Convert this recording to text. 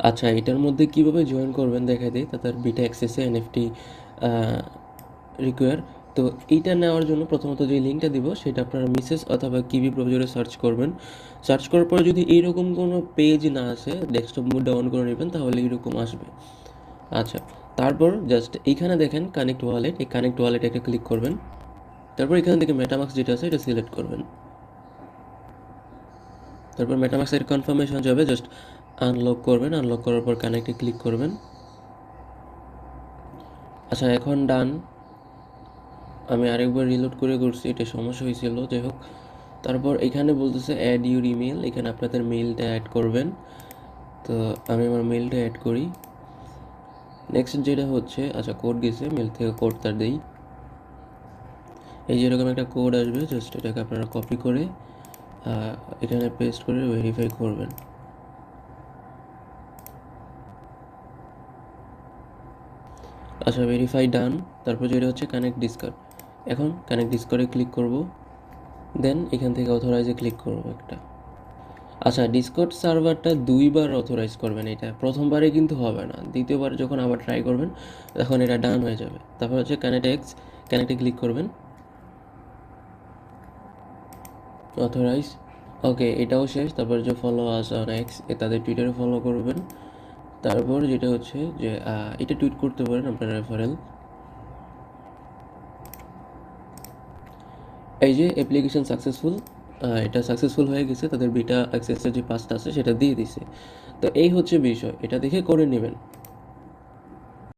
আচ্ছা, এটার মধ্যে কীভাবে জয়েন করবেন দেখাই দিই। তাদের বিটা অ্যাক্সেসে এনএফটি রিকোয়ার। তো এইটা নেওয়ার জন্য প্রথমত যে লিঙ্কটা দিব সেটা আপনারা মিসেস অথবা কিবি ব্রাউজারে সার্চ করবেন। সার্চ করার পরে যদি এইরকম কোনো পেজ না আসে, ডেস্কটপ মোডটা অন করে নেবেন, তাহলে এরকম আসবে। আচ্ছা, তারপর জাস্ট এইখানে দেখেন কানেক্ট ওয়ালেট, এই কানেক্ট ওয়ালেটে একটা ক্লিক করবেন। তারপর এখান থেকে মেটামাক্স যেটা আছে এটা সিলেক্ট করবেন। তারপর মেটামাক্সের কনফার্মেশন যাবে, জাস্ট আনলক করবেন। আনলক করার পর কানেক্টে ক্লিক করবেন। আচ্ছা, এখন ডান। আমি আরেকবার রিলোড করে করছি, এটা সমস্যা হয়েছিল, যাই হোক। তারপর এখানে বলতেছে অ্যাড ইউর ইমেল, এখানে আপনাদের মেইলটা অ্যাড করবেন। তো আমি আমার মেইলটা অ্যাড করি। নেক্সট যেটা হচ্ছে, আচ্ছা কোড গেছে, মেল থেকে কোডটা দিই। এই যে এরকম একটা কোড আসবে, জাস্ট এটাকে আপনারা কপি করে এখানে পেস্ট করে ভেরিফাই করবেন। আচ্ছা, ভেরিফাই ডান। তারপর যেটা হচ্ছে কানেক্ট ডিসকর্ড। এখন কানেক্ট ডিসকর্ডে ক্লিক করব, দেন এখান থেকে অথরাইজে ক্লিক করব একটা। আচ্ছা, ডিসকর্ড সার্ভারটা 2 বার অথরাইজ করবেন। এটা প্রথমবারে কিন্তু হবে না, দ্বিতীয়বার যখন আবার ট্রাই করবেন তখন এটা ডান হয়ে যাবে। তারপর হচ্ছে কানেক্টে ক্লিক করবেন, অথরাইজ। ওকে, এটাও শেষ। তারপর যে ফলো আস অন এক্স, তাদের টুইটারে ফলো করবেন। তারপর যেটা হচ্ছে যে এটা টুইট করতে পারেন আপনার রেফারেল। এই যে অ্যাপ্লিকেশন সাকসেসফুল, এটা সাকসেসফুল হয়ে গেছে, তাদের বিটা অ্যাক্সেসের যে পাসটা আছে সেটা দিয়ে দিছে। তো এই হচ্ছে বিষয়, এটা দেখে করে নেবেন।